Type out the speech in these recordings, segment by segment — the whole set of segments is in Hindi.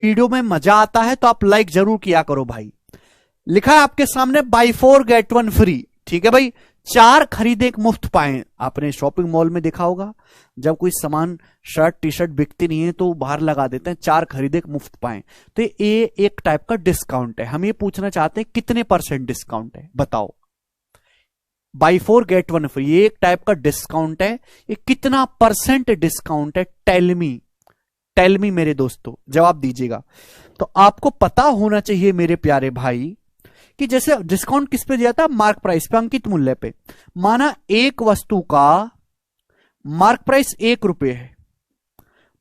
वीडियो में मजा आता है तो आप लाइक जरूर किया करो भाई। लिखा है आपके सामने बाई 4 गेट 1 फ्री। ठीक है भाई, 4 खरीदे एक मुफ्त पाए। आपने शॉपिंग मॉल में देखा होगा, जब कोई सामान शर्ट टी शर्ट बिकती नहीं है तो बाहर लगा देते हैं 4 खरीदे एक मुफ्त पाए। तो ये एक टाइप का डिस्काउंट है। हम ये पूछना चाहते हैं कितने % डिस्काउंट है, बताओ। बाई 4 गेट 1 फ्री, ये एक टाइप का डिस्काउंट है। ये कितना % डिस्काउंट है? टेल मी मेरे दोस्तों, जवाब दीजिएगा। तो आपको पता होना चाहिए मेरे प्यारे भाई कि जैसे डिस्काउंट किस पे दिया था? मार्क प्राइस पे, अंकित मूल्य पे। माना एक वस्तु का मार्क प्राइस 1 रुपए है,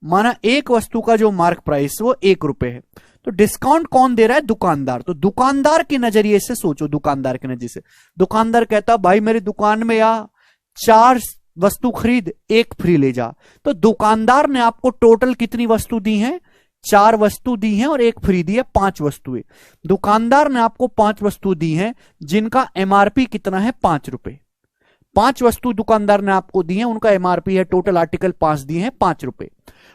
माना एक वस्तु का जो मार्क प्राइस वो 1 रुपए है, तो डिस्काउंट कौन दे रहा है? दुकानदार। तो दुकानदार के नजरिए से सोचो, दुकानदार के नजरिए से दुकानदार कहता भाई मेरी दुकान में या 4 वस्तु खरीद 1 फ्री ले जा। तो दुकानदार ने आपको टोटल कितनी वस्तु दी है? 4 वस्तु दी है और 1 फ्री दी है, 5 वस्तुएं। दुकानदार ने आपको 5 वस्तु दी है जिनका एमआरपी कितना है? 5 रुपए। 5 वस्तु दुकानदार ने आपको दी है, उनका एमआरपी है, टोटल आर्टिकल 5 दिए हैं 5 रुपए।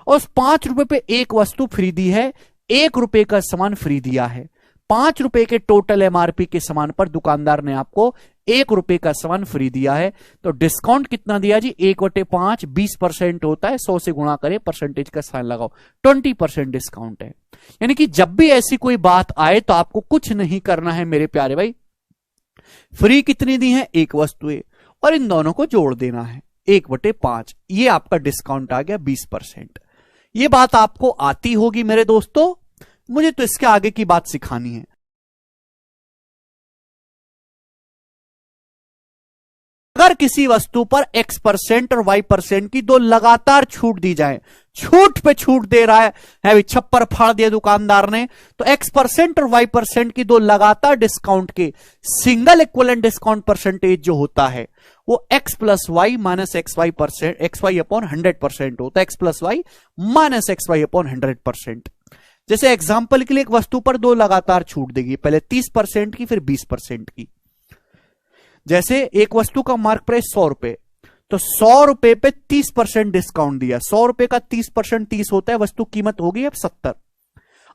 और उस 5 रुपए पे एक वस्तु फ्री दी है, 1 रुपए का सामान फ्री दिया है। 5 रुपए के टोटल एमआरपी के सामान पर दुकानदार ने आपको 1 रुपए का सामान फ्री दिया है। तो डिस्काउंट कितना दिया जी? 1/5, 20% होता है, 100 से गुणा करें, परसेंटेज का साइन लगाओ, 20% डिस्काउंट है। यानी कि जब भी ऐसी कोई बात आए तो आपको कुछ नहीं करना है मेरे प्यारे भाई। फ्री कितनी दी है? 1 वस्तुएं, और इन दोनों को जोड़ देना है, 1/5। ये आपका डिस्काउंट आ गया 20%। ये बात आपको आती होगी मेरे दोस्तों, मुझे तो इसके आगे की बात सिखानी है। अगर किसी वस्तु पर X% और Y% की 2 लगातार छूट दी जाए, छूट पे छूट दे रहा है अभी, छप्पर फाड़ दिया दुकानदार ने, तो X% और Y% की 2 लगातार डिस्काउंट के सिंगल इक्विवेलेंट डिस्काउंट परसेंटेज जो होता है वो X + Y - XY/100% होता है। X + Y - XY/100%। जैसे एग्जाम्पल के लिए एक वस्तु पर 2 लगातार छूट देगी, पहले 30% की, फिर 20% की। जैसे एक वस्तु का मार्क प्राइस 100 रुपए, तो 100 रुपए पे 30% डिस्काउंट दिया। 100 रुपए का 30% 30 होता है, वस्तु कीमत होगी अब 70।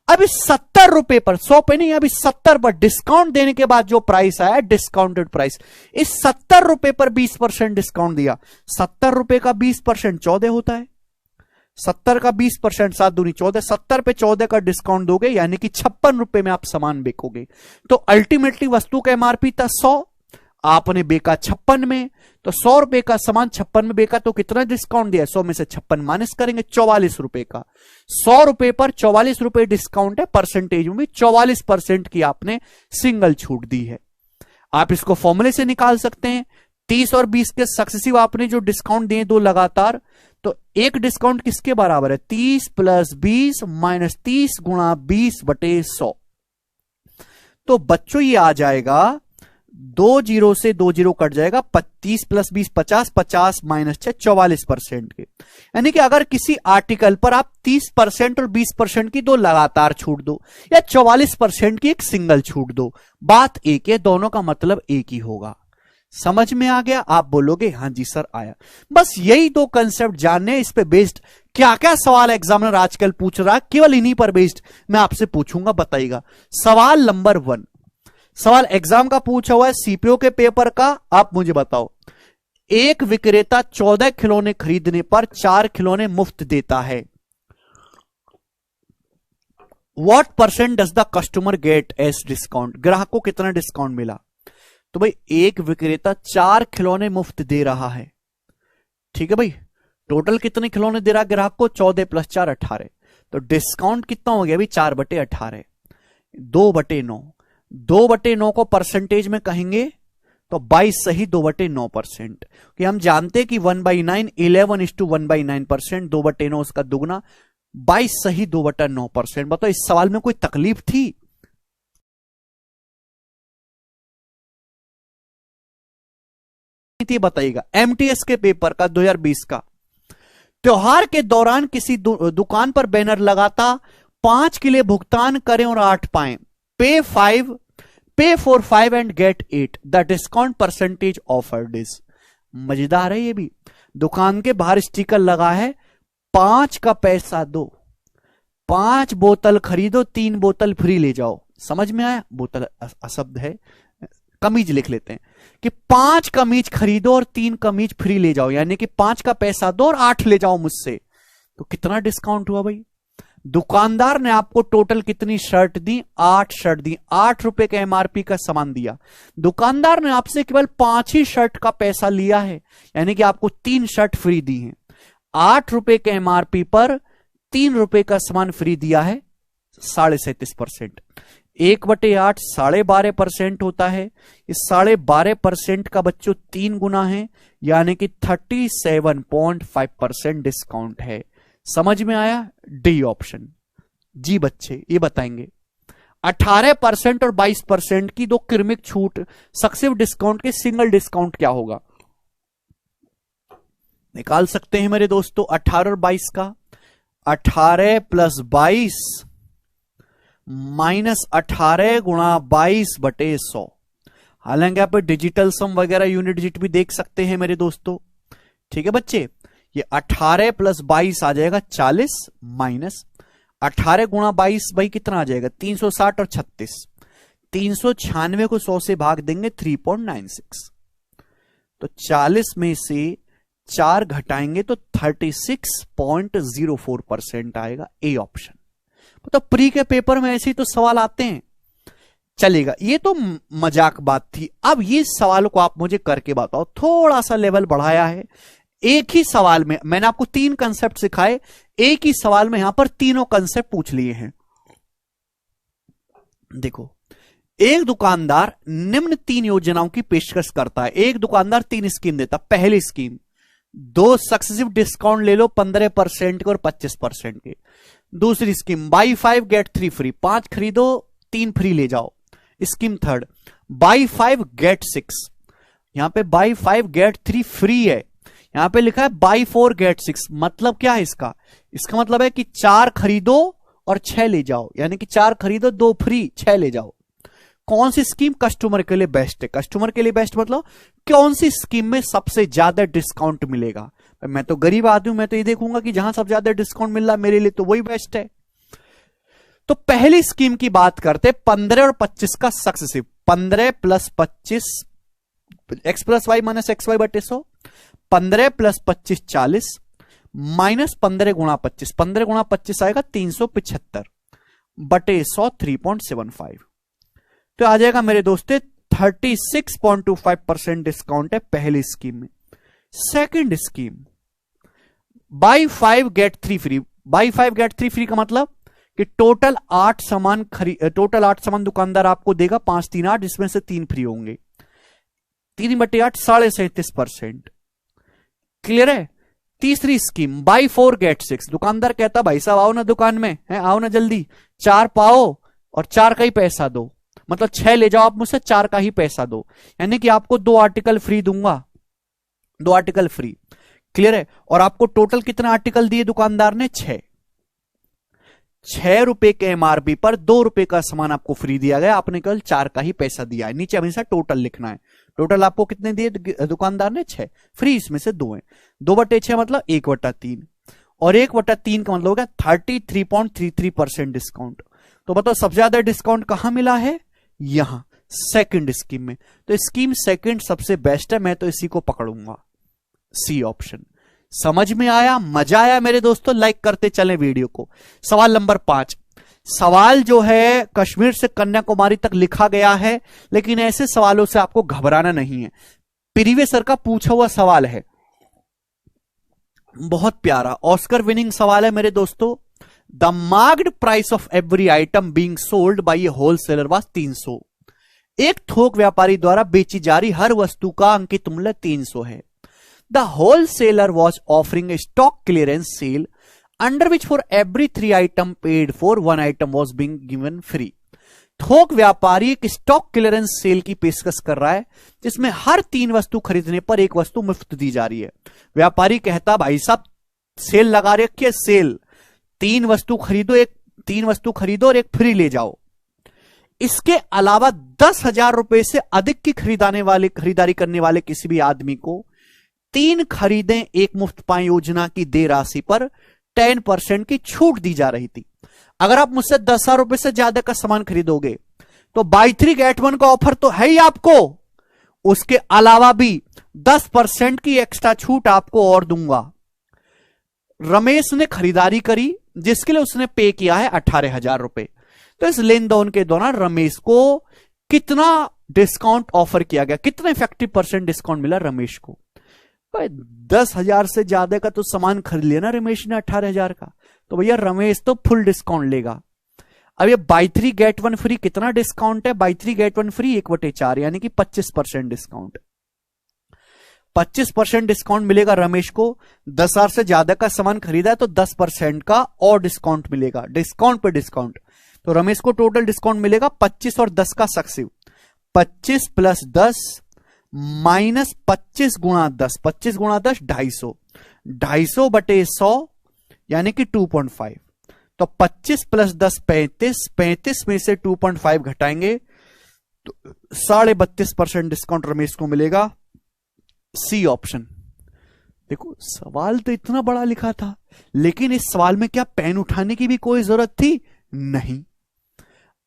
अब इस 70 रुपए पर, 100 पे नहीं, अभी 70 पर डिस्काउंट देने के बाद जो प्राइस आया डिस्काउंटेड प्राइस, इस 70 रुपए पर 20% डिस्काउंट दिया। 70 रुपए का 20% 14 होता है। 70 का 20%, 7 दूनी 14, 70 पे 14 का डिस्काउंट दोगे, यानी कि 56 रुपए में आप सामान बेचोगे। तो अल्टीमेटली वस्तु का एमआरपी था 100, आपने बेचा 56 में, तो 100 रुपए का सामान 56 में बेचा, तो कितना डिस्काउंट दिया? 100 में से 56 माइनस करेंगे, 44 रुपए का। 100 रुपए पर 44 रुपए डिस्काउंट है, परसेंटेज में भी 44% की आपने सिंगल छूट दी है। आप इसको फॉर्मूले से निकाल सकते हैं। 30 और 20 के सक्सेसिव आपने जो डिस्काउंट दिए 2 लगातार, तो एक डिस्काउंट किसके बराबर है? 30 + 20 - 30 × 20/100। तो बच्चों ये आ जाएगा, 2 0 से 2 0 कट जाएगा, 30 + 20 50, 50 - 6 44% के। यानी कि अगर किसी आर्टिकल पर आप 30% और 20% की 2 लगातार छूट दो, या 44% की एक सिंगल छूट दो, बात एक है, दोनों का मतलब एक ही होगा। समझ में आ गया? आप बोलोगे हाँ जी सर आया। बस यही 2 कंसेप्ट जानने, इस पे बेस्ड क्या क्या सवाल एग्जामिनर आजकल पूछ रहा है, केवल इन्हीं पर बेस्ड मैं आपसे पूछूंगा, बताइएगा। सवाल नंबर 1, सवाल एग्जाम का पूछा हुआ है, सीपीओ के पेपर का। आप मुझे बताओ, एक विक्रेता 14 खिलौने खरीदने पर 4 खिलौने मुफ्त देता है। What % does the customer get as discount? ग्राहक को कितना डिस्काउंट मिला? तो भाई एक विक्रेता 4 खिलौने मुफ्त दे रहा है, ठीक है भाई। टोटल कितने खिलौने दे रहा है ग्राहक को? 14 + 4 18। तो डिस्काउंट कितना हो गया भाई? 4/18, 2/9। 2/9 को परसेंटेज में कहेंगे तो 22 सही 2/9%। कि हम जानते कि 1/9 11:1/9%, 2/9 उसका दुगना, 22 सही 2/9%। बताओ इस सवाल में कोई तकलीफ थी? बताइएगा। एमटीएस के पेपर का 2020 का, त्योहार के दौरान किसी दुकान पर बैनर लगाता 5 के लिए भुगतान करें और 8 पाएं, pay 4 5 and get 8, the discount percentage offered is. मजेदार है ये भी। दुकान के बाहर स्टिकर लगा है 5 का पैसा दो, 5 बोतल खरीदो 3 बोतल फ्री ले जाओ। समझ में आया? बोतल अशब्द है, कमीज लिख लेते हैं कि 5 कमीज खरीदो और 3 कमीज फ्री ले जाओ, यानी कि 5 का पैसा दो और 8 ले जाओ मुझसे। तो कितना डिस्काउंट हुआ भाई? दुकानदार ने आपको टोटल कितनी शर्ट दी? 8 शर्ट दी। 8 रुपए का एमआरपी का सामान दिया। दुकानदार ने आपसे केवल 5 ही शर्ट का पैसा लिया है, यानी कि आपको 3 शर्ट फ्री दी हैं। 8 रुपए के एमआरपी पर 3 रुपए का सामान फ्री दिया है, 37.5%। 1/8 12.5% होता है। इस 12.5% का बच्चों 3 गुना है, यानी कि 37.5% डिस्काउंट है। समझ में आया? D option. जी बच्चे ये बताएंगे 18% और 22% की दो क्रमिक छूट सक्सेसिव डिस्काउंट के सिंगल डिस्काउंट क्या होगा? निकाल सकते हैं मेरे दोस्तों 18 और 22 का। 18 + 22 -18 × 22/100। हालांकि आप डिजिटल सम वगैरह यूनिट डिजिट भी देख सकते हैं मेरे दोस्तों। ठीक है बच्चे, ये 18 + 22 आ जाएगा 40 माइनस 18 × 22 भाई कितना आ जाएगा? 360 और 36। 396 को 100 से भाग देंगे 3.96। तो 40 में से 4 घटाएंगे तो 36.04% आएगा। A option. तो प्री के पेपर में ऐसे ही तो सवाल आते हैं, चलेगा। ये तो मजाक बात थी। अब ये सवालों को आप मुझे करके बताओ। थोड़ा सा लेवल बढ़ाया है। एक ही सवाल में मैंने आपको 3 कंसेप्ट सिखाए, एक ही सवाल में यहां पर तीनों कंसेप्ट पूछ लिए हैं। देखो, एक दुकानदार निम्न 3 योजनाओं की पेशकश करता है। एक दुकानदार 3 स्कीम देता। पहली स्कीम 2 सक्सेसिव डिस्काउंट ले लो 15% के और 25% के। दूसरी स्कीम बाई 5 गेट 3 फ्री, 5 खरीदो 3 फ्री ले जाओ। Scheme third buy 5 get 6। यहां पे बाई 5 गेट 3 फ्री है, यहां पे लिखा है बाई 4 गेट 6। मतलब क्या है इसका? इसका मतलब है कि 4 खरीदो और 6 ले जाओ, यानी कि 4 खरीदो 2 फ्री 6 ले जाओ। कौन सी स्कीम कस्टमर के लिए बेस्ट है? कस्टमर के लिए बेस्ट मतलब कौन सी स्कीम में सबसे ज्यादा डिस्काउंट मिलेगा? मैं तो गरीब आदमी हूं, मैं तो ये देखूंगा कि जहां सबसे ज्यादा डिस्काउंट मिल रहा है मेरे लिए तो वही बेस्ट है। तो पहली स्कीम की बात करते 15 और 25 का successive. 15 + 25 x + y - xy/100। 15 + 25 40 minus 15 × 25। 15 × 25 आएगा 375/100 3.75। तो आ जाएगा मेरे दोस्तों 36.25% डिस्काउंट है पहली स्कीम में। Second scheme buy 5 get 3 free. Buy 5 get 3 free का मतलब कि टोटल 8 सामान दुकानदार आपको देगा 5 3 8, जिसमें से 3 फ्री होंगे। 3/8 37.5%। क्लियर है? तीसरी स्कीम बाई 4 गेट 6। दुकानदार कहता भाई साहब आओ ना दुकान में, है आओ ना जल्दी, 4 पाओ और 4 का ही पैसा दो। मतलब 6 ले जाओ आप मुझसे, 4 का ही पैसा दो, यानी कि आपको 2 आर्टिकल फ्री दूंगा, 2 आर्टिकल फ्री। क्लियर है? और आपको टोटल कितना आर्टिकल दिए दुकानदार ने? 6। 6 रुपए के एमआरपी पर 2 रुपए का सामान आपको फ्री दिया गया, आपने केवल 4 का ही पैसा दिया है। नीचे हमेशा टोटल लिखना है। टोटल आपको कितने दिए दुकानदार ने? 6। फ्री इसमें से 2 है। 2/6 मतलब 1/3, और 1/3 का मतलब हो गया 33.33% डिस्काउंट। तो बताओ सबसे ज्यादा डिस्काउंट कहां मिला है? यहां सेकंड स्कीम में। तो स्कीम सेकंड सबसे बेस्ट है, मैं तो इसी को पकड़ूंगा, सी ऑप्शन। समझ में आया? मजा आया मेरे दोस्तों? लाइक करते चलें वीडियो को। सवाल नंबर 5। सवाल जो है कश्मीर से कन्याकुमारी तक लिखा गया है, लेकिन ऐसे सवालों से आपको घबराना नहीं है। प्रीवियस ईयर का पूछा हुआ सवाल है, बहुत प्यारा ऑस्कर विनिंग सवाल है मेरे दोस्तों। The marked price of every item being sold by A wholesaler was 300। एक थोक व्यापारी द्वारा बेची जा रही हर वस्तु का अंकित मूल्य 300 है। The wholesaler was offering a stock clearance sale under which for every 3 item paid for 1 item was being given free. थोक व्यापारी एक स्टॉक क्लियरेंस सेल की पेशकश कर रहा है, जिसमें हर 3 वस्तु खरीदने पर 1 वस्तु मुफ्त दी जा रही है। व्यापारी कहता भाई साहब सेल लगा रखी है, सेल 3 वस्तु खरीदो, 3 वस्तु खरीदो और 1 फ्री ले जाओ। इसके अलावा 10,000 रुपए से अधिक की खरीदारी करने वाले किसी भी आदमी को 3 खरीदें 1 मुफ्त पाएं योजना की देय राशि पर 10% की छूट दी जा रही थी। अगर आप मुझसे 10,000 रुपए से ज्यादा का सामान खरीदोगे तो बाई 3 गेट 1 का ऑफर तो है ही आपको, उसके अलावा भी 10% की एक्स्ट्रा छूट आपको और दूंगा। रमेश ने खरीदारी करी जिसके लिए उसने पे किया है 18,000 रुपए। तो इस लेन देन के दौरान रमेश को कितना डिस्काउंट ऑफर किया गया, कितना इफेक्टिव परसेंट डिस्काउंट मिला रमेश को? भाई 10,000 से ज्यादा का तो सामान खरीद लिया ना रमेश ने 18,000 का, तो भैया रमेश तो फुल डिस्काउंट लेगा। अब ये बाई 3 गेट 1 फ्री कितना डिस्काउंट है? बाई 3 गेट 1 फ्री 1/4 यानी कि 25% डिस्काउंट। 25% डिस्काउंट मिलेगा रमेश को। 10,000 से ज्यादा का सामान खरीदा है तो 10% का और डिस्काउंट मिलेगा, डिस्काउंट पे डिस्काउंट। तो रमेश को टोटल डिस्काउंट मिलेगा 25 और 10 का सक्सेसिव, 25 प्लस 10 माइनस 25 गुणा 10, 25 गुणा 10 250, 250 बटे 100 यानी कि 2.5। तो 25 प्लस 10 35, 35 में से 2.5 घटाएंगे तो 32.5% डिस्काउंट रमेश को मिलेगा। C option. देखो सवाल तो इतना बड़ा लिखा था, लेकिन इस सवाल में क्या पेन उठाने की भी कोई जरूरत थी? नहीं।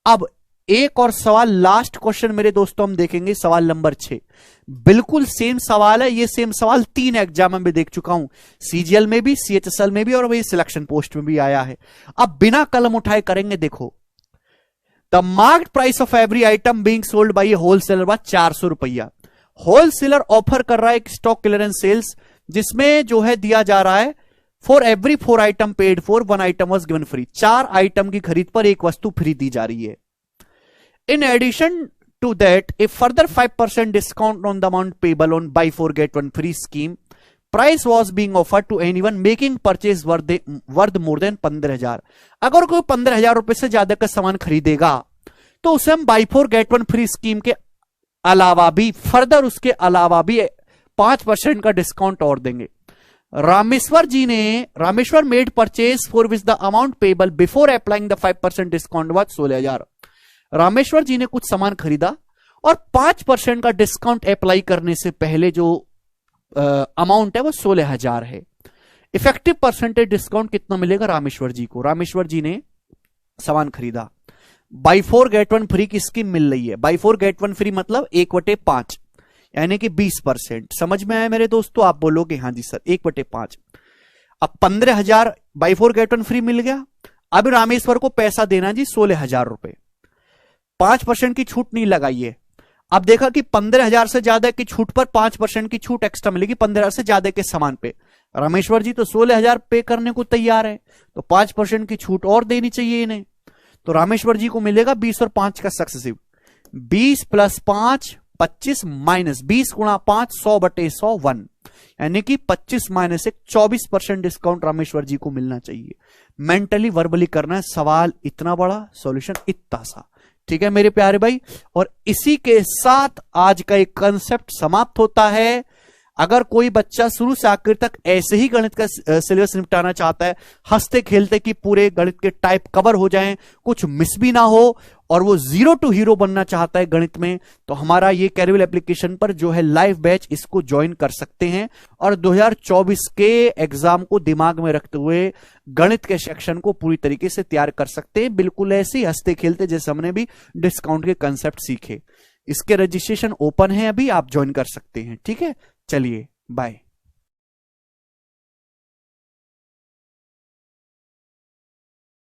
अब एक और सवाल, लास्ट क्वेश्चन मेरे दोस्तों हम देखेंगे, सवाल नंबर 6। बिल्कुल सेम सवाल है, ये सेम सवाल 3 एग्जाम में देख चुका हूं, सीजीएल में भी, सीएचएसएल में भी और वही सिलेक्शन पोस्ट में भी आया है। अब बिना कलम उठाए करेंगे। देखो, the market price of every item being sold by A wholesaler बा 400 रुपया। होलसेलर ऑफर कर रहा है एक स्टॉक क्लियरेंस सेल्स, जिसमें जो है दिया जा रहा है for every 4 item paid for 1 item was given free. 4 item की खरीद पर एक वस्तु फ्री दी जा रही है। In addition to that a further 5% discount on the amount payable on buy 4 get 1 free scheme price was being offered to anyone making purchase worth more than 15,000। अगर कोई 15,000 रुपए से ज्यादा का सामान खरीदेगा तो उसे हम बाई 4 गेट 1 फ्री स्कीम के अलावा भी, फर्दर उसके अलावा भी 5% का डिस्काउंट और देंगे। Rameshwar made purchase for which the amount payable before applying the 5% discount was 16,000। Rameshwar ji ने कुछ सामान खरीदा और 5% का डिस्काउंट अप्लाई करने से पहले जो अमाउंट है वो 16,000 है। इफेक्टिव परसेंटेज डिस्काउंट कितना मिलेगा रामेश्वर जी को? रामेश्वर जी ने सामान खरीदा, बाई 4 गेट 1 फ्री की स्कीम मिल रही है। बाई 4 गेट 1 फ्री मतलब 1/5 यानी कि 20%। समझ में आया मेरे दोस्तों? आप बोलोगे हाँ जी सर 1/5। अब 15,000 बाई 4 गेट 1 फ्री मिल गया। अब रामेश्वर को पैसा देना जी 16,000 रुपए। 5% की छूट नहीं लगाइए। अब देखा कि 15,000 से ज्यादा की छूट पर 5% की छूट एक्स्ट्रा मिलेगी 15,000 से ज्यादा के सामान पे। रामेश्वर जी तो 16,000 पे करने को तैयार है, तो 5% की छूट और देनी चाहिए इन्हें। तो रामेश्वर जी को मिलेगा 20 और 5 का सक्सेसिव। 20 प्लस 5 25 माइनस 20 गुणा 5 100/100 1 यानी कि 25 माइनस 1 24% डिस्काउंट रामेश्वर जी को मिलना चाहिए। मेंटली वर्बली करना है, सवाल इतना बड़ा, सॉल्यूशन इतना सा। ठीक है मेरे प्यारे भाई, और इसी के साथ आज का एक कंसेप्ट समाप्त होता है। अगर कोई बच्चा शुरू से आखिर तक ऐसे ही गणित का सिलेबस निपटाना चाहता है, हंसते खेलते कि पूरे गणित के टाइप कवर हो जाएं, कुछ मिस भी ना हो, और वो 0 to हीरो बनना चाहता है गणित में, तो हमारा ये कैरियर एप्लीकेशन पर जो है लाइव बैच, इसको ज्वाइन कर सकते हैं और 2024 के एग्जाम को दिमाग में रखते हुए गणित के सेक्शन को पूरी तरीके से तैयार कर सकते हैं, बिल्कुल ऐसे ही हंसते खेलते जैसे हमने भी डिस्काउंट के कंसेप्ट सीखे। इसके रजिस्ट्रेशन ओपन है अभी, आप ज्वाइन कर सकते हैं। ठीक है, चलिए बाय।